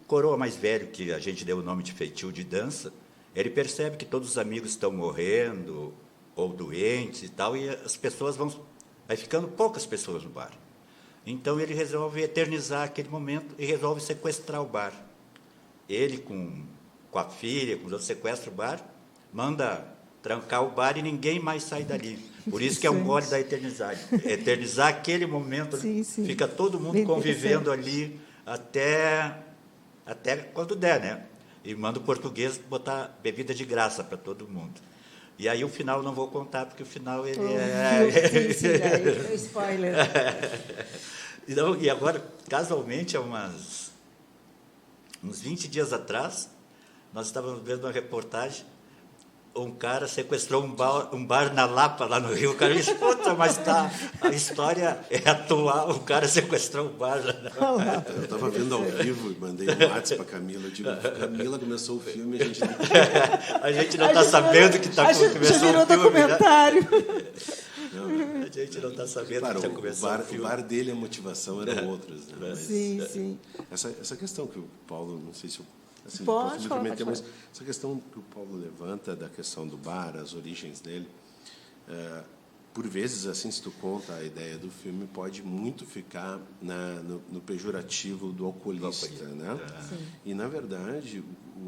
coroa mais velho, que a gente deu o nome de feitio de dança, ele percebe que todos os amigos estão morrendo ou doentes e tal, e as pessoas vai ficando poucas pessoas no bar. Então, ele resolve eternizar aquele momento e resolve sequestrar o bar. Ele, com a filha, com os outros, sequestra o bar, manda trancar o bar e ninguém mais sai dali. Por isso que é um gole da eternidade. Eternizar aquele momento, sim. Fica todo mundo convivendo ali até quando der, né? E manda o português botar bebida de graça para todo mundo. E aí o final não vou contar, porque o final ele Sim, é spoiler. Então, e agora, casualmente, há uns 20 dias atrás, nós estávamos vendo uma reportagem, um cara sequestrou um bar na Lapa, lá no Rio. O cara disse, puta, mas a história é atual, o cara sequestrou um bar lá na Lapa. Eu estava vendo ao vivo e mandei um WhatsApp para a Camila. Eu digo, Camila, começou o filme, a gente não está sabendo que começou o filme. Já virou documentário. Não, a gente não está sabendo que já começou o filme. O bar dele, a motivação eram outras. Né? Mas, sim. Essa questão que o Paulo, não sei se eu... Assim, pode falar. Mas essa questão que o Paulo levanta, da questão do bar, as origens dele, por vezes, assim, se tu conta a ideia do filme, pode muito ficar no pejorativo do alcoolista, né? Sim. E, na verdade,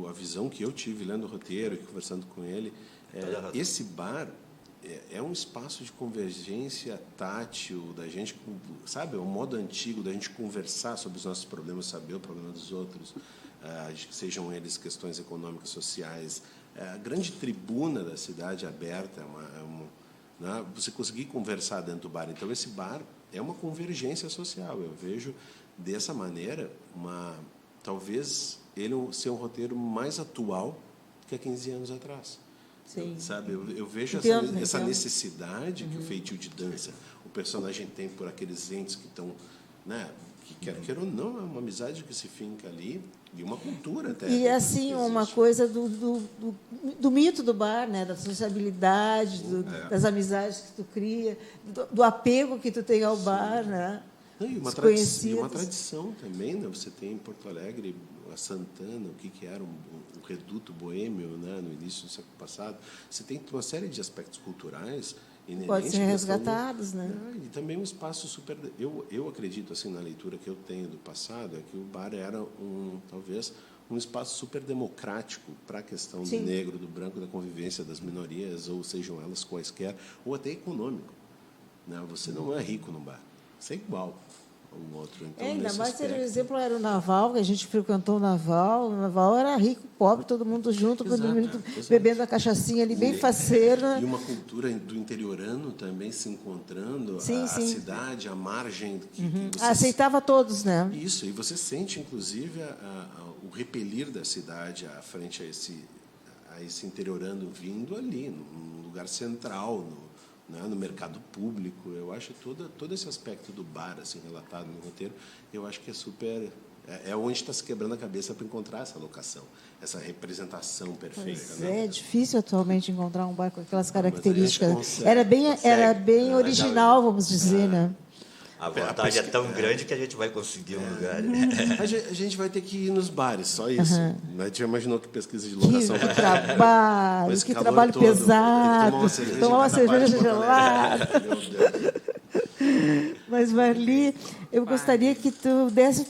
a visão que eu tive lendo o roteiro e conversando com ele, esse bar é um espaço de convergência tátil, da gente, sabe, é um modo antigo da gente conversar sobre os nossos problemas, saber o problema dos outros, sejam eles questões econômicas, sociais. A grande tribuna da cidade aberta, né? Você conseguir conversar dentro do bar. Então, esse bar é uma convergência social. Eu vejo, dessa maneira, talvez ele ser um roteiro mais atual que há 15 anos atrás. Sim. Sabe, eu vejo essa necessidade que o feitio de dança, o personagem tem por aqueles entes que estão... Né, que quer ou não, é uma amizade que se finca ali, e uma cultura até. E, assim, uma coisa do mito do bar, né? Da sociabilidade, das amizades que tu cria, do apego que tu tem ao bar, né? E uma tradição também, né? Você tem em Porto Alegre, a Santana, o que era um reduto boêmio, né? No início do século passado. Você tem uma série de aspectos culturais pode ser resgatados, né? E também um espaço super... Eu acredito, assim, na leitura que eu tenho do passado, é que o bar era, talvez, um espaço super democrático para a questão do negro, do branco, da convivência das minorias, ou sejam elas quaisquer, ou até econômico. Né? Você não é rico no bar. Você é igual a um outro. Então, ainda mais, por exemplo, era o Naval, que a gente frequentou o Naval. O Naval era rico, pobre, todo mundo junto, bebendo a cachaçinha ali, bem faceira. E uma cultura do interiorano também se encontrando, a cidade, a margem. Aceitava todos, né? Isso, e você sente, inclusive, o repelir da cidade à frente a esse interiorano vindo ali, num lugar central, no mercado público. Eu acho todo esse aspecto do bar, assim, relatado no roteiro, eu acho que é super... É onde está se quebrando a cabeça para encontrar essa locação, essa representação perfeita. É difícil atualmente encontrar um bar com aquelas características. Era bem original, vamos dizer, né? A vontade é tão grande que a gente vai conseguir um lugar. A gente vai ter que ir nos bares, só isso. A gente já imaginou que pesquisa de locação... Que trabalho pesado. Tomar uma cerveja gelada. Mas, Marli, eu gostaria que tu desse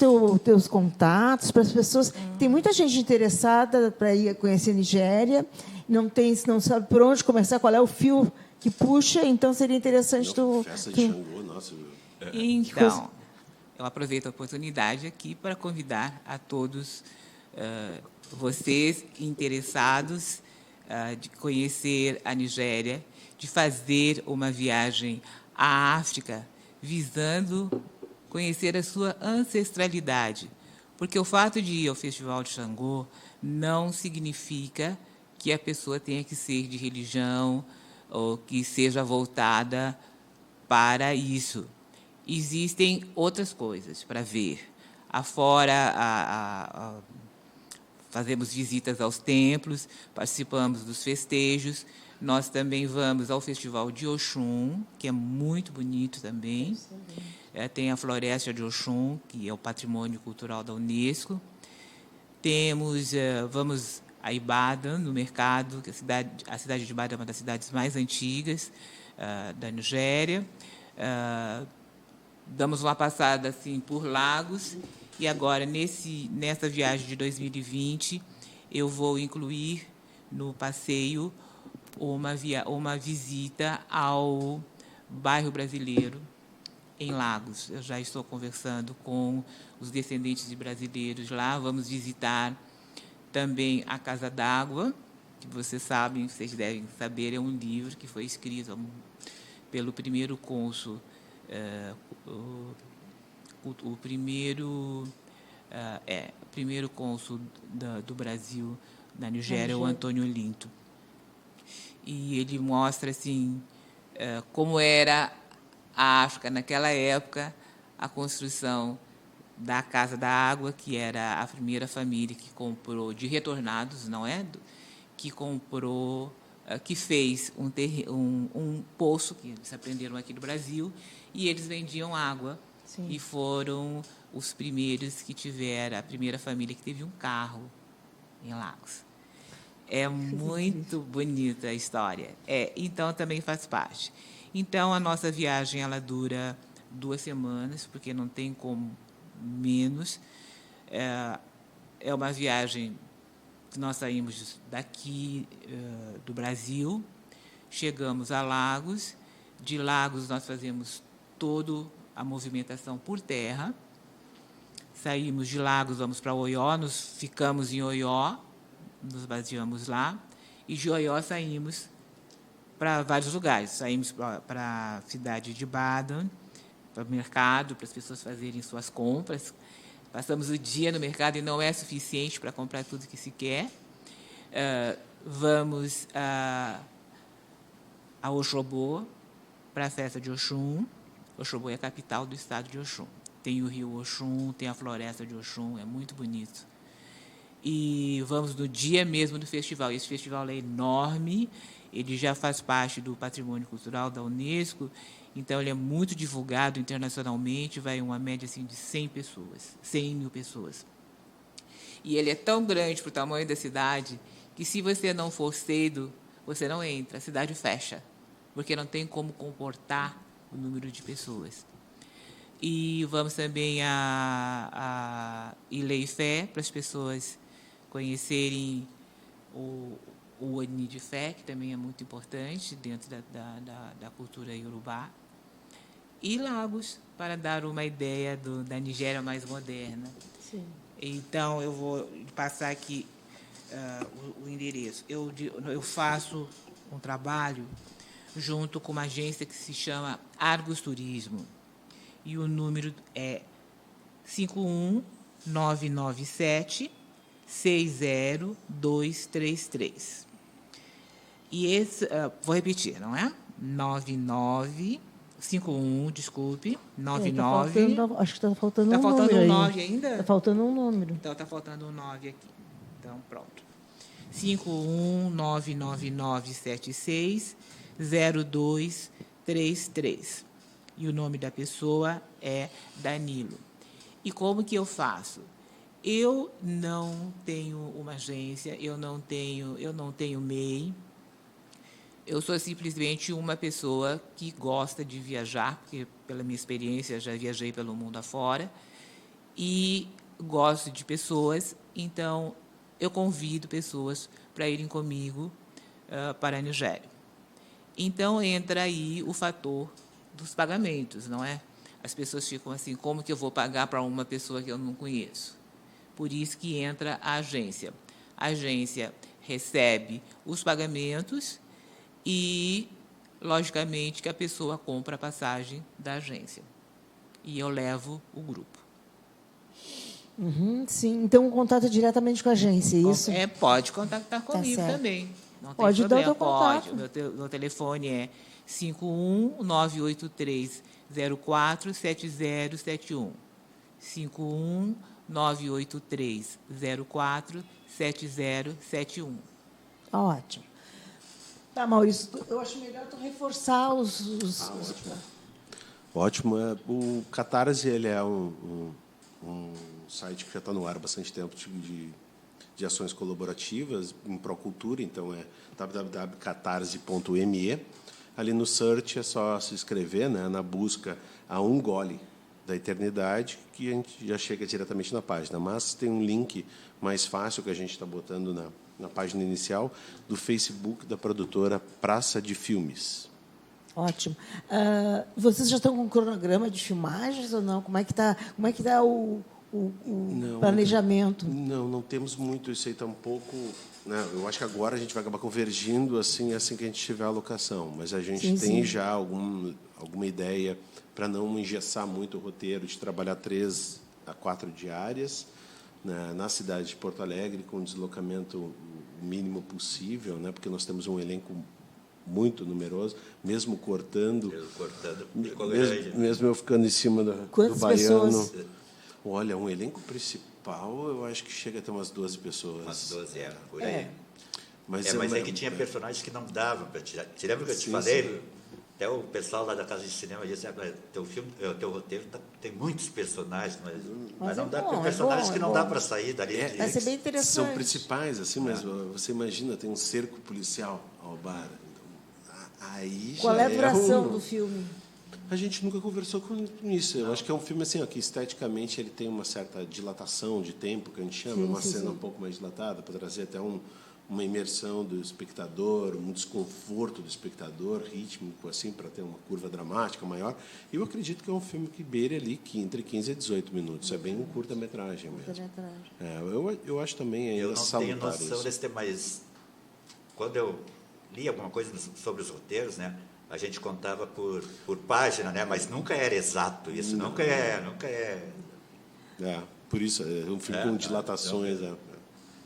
teus contatos para as pessoas. Tem muita gente interessada para ir conhecer a Nigéria, não sabe por onde começar, qual é o fio que puxa, então seria interessante Festa de Xangô, nossa... Então, eu aproveito a oportunidade aqui para convidar a todos vocês interessados de conhecer a Nigéria, de fazer uma viagem à África, visando conhecer a sua ancestralidade. Porque o fato de ir ao Festival de Xangô não significa que a pessoa tenha que ser de religião ou que seja voltada para isso. Existem outras coisas para ver. Afora, fazemos visitas aos templos, participamos dos festejos. Nós também vamos ao Festival de Oxum, que é muito bonito também. Tem a Floresta de Oxum, que é o patrimônio cultural da Unesco. Vamos a Ibadan, no mercado, que a cidade de Ibadan é uma das cidades mais antigas da Nigéria. Damos uma passada assim por Lagos, e agora, nessa viagem de 2020, eu vou incluir no passeio uma visita ao bairro brasileiro em Lagos. Eu já estou conversando com os descendentes de brasileiros lá. Vamos visitar também a Casa d'Água, que vocês devem saber, é um livro que foi escrito pelo primeiro cônsul, o primeiro cônsul do Brasil na Nigéria, o Antônio Linto. E ele mostra assim como era a África naquela época, a construção da Casa da Água, que era a primeira família que comprou, de retornados, não é? Que fez um poço, que eles aprenderam aqui no Brasil, e eles vendiam água. Sim. E foram os primeiros que tiveram, a primeira família que teve um carro em Lagos. É muito bonita a história. Então, também faz parte. Então, a nossa viagem ela dura 2 semanas, porque não tem como menos. É uma viagem que nós saímos daqui do Brasil, chegamos a Lagos. De Lagos, nós fazemos toda a movimentação por terra. Saímos de Lagos, vamos para Oió, ficamos em Oió, nos baseamos lá, e de Oió saímos para vários lugares. Saímos para a cidade de Ibadan, para o mercado, para as pessoas fazerem suas compras. Passamos o dia no mercado e não é suficiente para comprar tudo que se quer. Vamos a Oxobô, para a festa de Oxum. Oxobô é a capital do estado de Oxum. Tem o rio Oxum, tem a floresta de Oxum, é muito bonito. E vamos no dia mesmo do festival. Esse festival é enorme, ele já faz parte do patrimônio cultural da Unesco, então ele é muito divulgado internacionalmente, vai uma média assim, de 100 mil pessoas. E ele é tão grande para o tamanho da cidade que, se você não for cedo, você não entra, a cidade fecha, porque não tem como comportar o número de pessoas. E vamos também a Ilé-Ifé, para as pessoas conhecerem o Oni de Fé, que também é muito importante dentro da cultura iorubá. E Lagos, para dar uma ideia da Nigéria mais moderna. Sim. Então, eu vou passar aqui o endereço. Eu faço um trabalho junto com uma agência que se chama Argos Turismo. E o número é 51997 60233. E esse, vou repetir, não é? 9951, desculpe, 99. Acho que está faltando um número. Está faltando um 9 ainda? Está faltando um número. Então, está faltando um 9 aqui. Então, pronto. 51999760233. E o nome da pessoa é Danilo. E como que eu faço? Eu não tenho uma agência, eu não tenho MEI. Eu sou simplesmente uma pessoa que gosta de viajar, porque, pela minha experiência, já viajei pelo mundo afora, e gosto de pessoas, então eu convido pessoas para irem comigo para a Nigéria. Então, entra aí o fator dos pagamentos, não é? as pessoas ficam assim, como que eu vou pagar para uma pessoa que eu não conheço? Por isso que entra a agência. A agência recebe os pagamentos e, logicamente, que a pessoa compra a passagem da agência. E eu levo o grupo. Sim, então o contato é diretamente com a agência, é isso? Pode contactar comigo certo. também. Não tem Pode dar o problema. teu contato. Pode. Meu telefone é 51-983-04-7071. 51-983-04-7071. Ótimo. Tá, Maurício, eu acho melhor tu reforçar os... Ótimo. O Catarse ele é um site que já está no ar há bastante tempo de ações colaborativas em pró-cultura, então é www.catarse.me. Ali no search é só se inscrever, né, na busca a um gole da eternidade, que a gente já chega diretamente na página. Mas tem um link mais fácil que a gente está botando na página inicial do Facebook da produtora Praça de Filmes. Ótimo. Vocês já estão com um cronograma de filmagens ou não? Como é que tá o planejamento? Não temos muito. Isso aí está um pouco... Né, eu acho que agora a gente vai acabar convergindo assim que a gente tiver a alocação. Mas a gente tem já alguma ideia para não engessar muito o roteiro, de trabalhar 3 a 4 diárias, né, na cidade de Porto Alegre, com deslocamento o mínimo possível, né, porque nós temos um elenco muito numeroso, mesmo cortando, mesmo eu ficando em cima do baiano. Pessoas? Olha, um elenco principal, eu acho que chega a ter umas 12 pessoas. Umas 12, por aí. Mas é que tinha personagens que não davam para tirar. Te lembra que eu te falei? Sim. Até o pessoal lá da Casa de Cinema disse, teu roteiro tem muitos personagens, mas não dá, tem personagens que não dá para sair dali. Vai ser bem interessante. São principais, assim, mas você imagina, tem um cerco policial ao bar. Aí qual é a duração do filme? A gente nunca conversou com isso. Eu acho que é um filme assim, que esteticamente ele tem uma certa dilatação de tempo, que a gente chama, uma cena um pouco mais dilatada, para trazer até uma imersão do espectador, um desconforto do espectador, rítmico, assim, para ter uma curva dramática maior. E eu acredito que é um filme que beira ali entre 15 e 18 minutos. É bem um curta-metragem mesmo. Eu acho também ainda salutar isso. Eu não tenho noção desse tema, mas quando eu li alguma coisa sobre os roteiros, né, a gente contava por página, né, mas nunca era exato isso, nunca é. Por isso, é um filme com dilatações.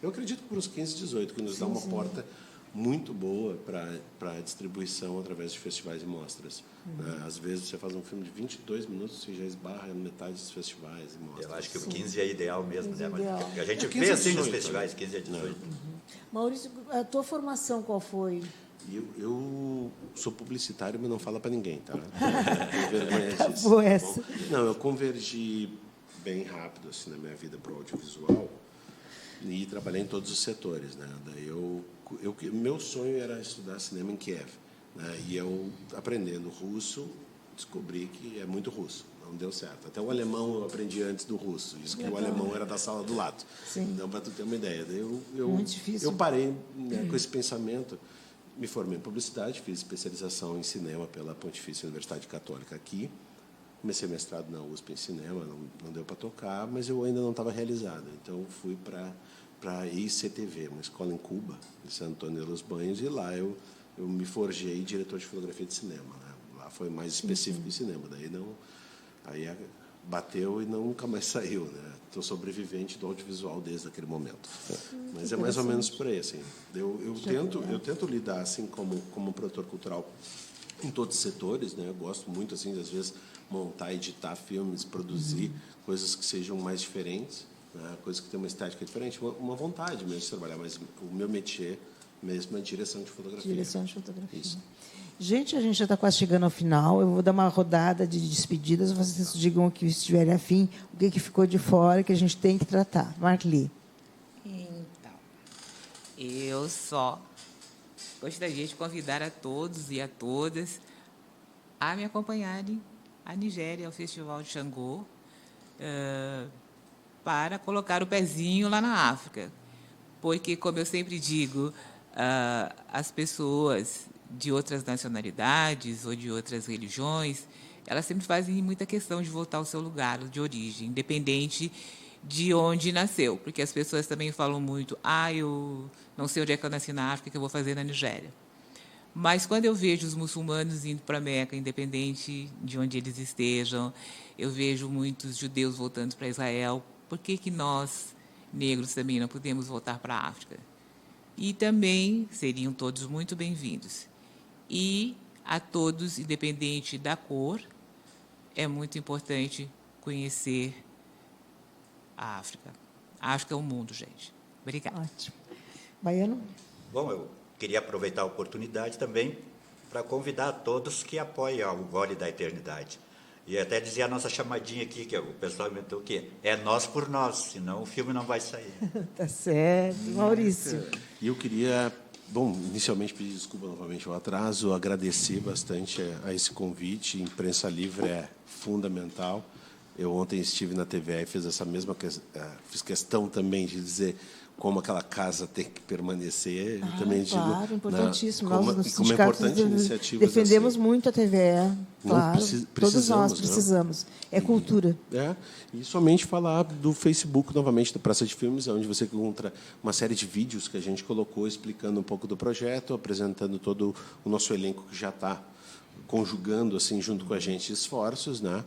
Eu acredito que por uns 15, 18, que nos dá uma porta muito boa para distribuição através de festivais e mostras. Às vezes você faz um filme de 22 minutos, você já esbarra na metade dos festivais e mostras. Eu acho que o 15 é ideal mesmo, né? Porque a gente vê assim nos festivais, 15 a 18. Maurício, a tua formação qual foi? Eu sou publicitário, mas não fala para ninguém, tá? Acabou essa. Não, eu convergi bem rápido assim, na minha vida para o audiovisual e trabalhei em todos os setores, né? Daí meu sonho era estudar cinema em Kiev, né? E eu, aprendendo russo, descobri que é muito russo. Não deu certo. Até o alemão eu aprendi antes do russo. Isso que o alemão era da sala do lado. Então, para tu ter uma ideia. Daí eu parei, né, com esse pensamento. Me formei em publicidade, fiz especialização em cinema pela Pontifícia Universidade Católica aqui. Comecei mestrado na USP em cinema, não deu para tocar, mas eu ainda não estava realizado. Então, fui para a ICTV, uma escola em Cuba, em San Antônio de los Banhos, e lá eu me forjei diretor de fotografia de cinema. Né? Lá foi mais específico em cinema, aí bateu e nunca mais saiu. Estou sobrevivente do audiovisual desde aquele momento. Mas é mais ou menos por aí. Assim. Eu tento lidar assim como produtor cultural em todos os setores. Né? Eu gosto muito, assim, às vezes, montar, editar filmes, produzir coisas que sejam mais diferentes, né? Coisas que tenham uma estética diferente, uma vontade mesmo de trabalhar. Mas o meu métier mesmo é direção de fotografia. Direção de fotografia. Isso. Gente, a gente já está quase chegando ao final. Eu vou dar uma rodada de despedidas. Vocês digam o que estiverem afim, o que ficou de fora, que a gente tem que tratar. Marli. Então, eu só gostaria de convidar a todos e a todas a me acompanharem à Nigéria, ao Festival de Xangô, para colocar o pezinho lá na África. Porque, como eu sempre digo, as pessoas de outras nacionalidades ou de outras religiões, elas sempre fazem muita questão de voltar ao seu lugar de origem, independente de onde nasceu, porque as pessoas também falam muito, eu não sei onde é que eu nasci na África, o que eu vou fazer na Nigéria. Mas quando eu vejo os muçulmanos indo para a Meca, independente de onde eles estejam, eu vejo muitos judeus voltando para Israel, por que nós, negros, também não podemos voltar para a África? E também seriam todos muito bem-vindos. E a todos, independente da cor, é muito importante conhecer a África. A África é o mundo, gente. Obrigada. Ótimo. Baiano? Bom, eu queria aproveitar a oportunidade também para convidar a todos que apoiam o Gole da Eternidade. E até dizer a nossa chamadinha aqui, que o pessoal inventou que é nós por nós, senão o filme não vai sair. Tá certo. Maurício. E eu queria, inicialmente pedir desculpa novamente ao atraso, agradecer bastante a esse convite. Imprensa livre é fundamental. Eu ontem estive na TVE e fiz fiz questão também de dizer como aquela casa tem que permanecer. Também claro, importantíssimo. Nós, no como é importante iniciativas defendemos assim. muito a TVE, claro. Todos nós precisamos. É cultura. E somente falar do Facebook, novamente, da Praça de Filmes, onde você encontra uma série de vídeos que a gente colocou explicando um pouco do projeto, apresentando todo o nosso elenco que já está conjugando, assim, junto com a gente, esforços, né?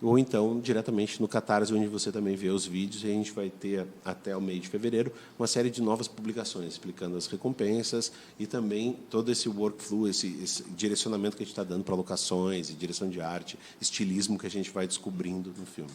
Ou então, diretamente no Catarse, onde você também vê os vídeos, e a gente vai ter, até o mês de fevereiro, uma série de novas publicações, explicando as recompensas e também todo esse workflow, esse direcionamento que a gente está dando para locações, e direção de arte, estilismo que a gente vai descobrindo no filme.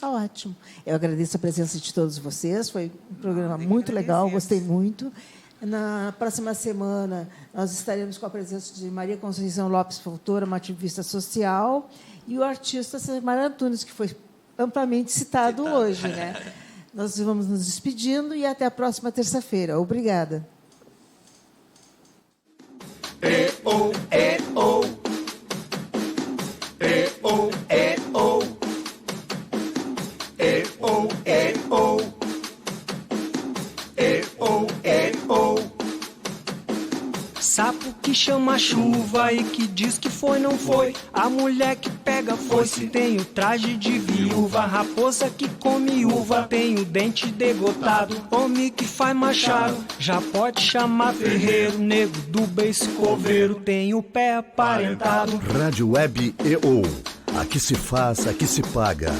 Ótimo. Eu agradeço a presença de todos vocês, foi um programa muito legal, gostei muito. Na próxima semana, nós estaremos com a presença de Maria Conceição Lopes, autora, uma ativista social, e o artista César Antunes, que foi amplamente citado hoje, né? Nós vamos nos despedindo e até a próxima terça-feira. Obrigada. Sapo que chama chuva e que diz que foi, não foi. A mulher que pega foice tem o traje de viúva. Raposa que come uva tem o dente degotado. Homem que faz machado já pode chamar ferreiro. Nego do beiço coveiro tem o pé aparentado. Rádio Web EO. Aqui se faz, aqui se paga.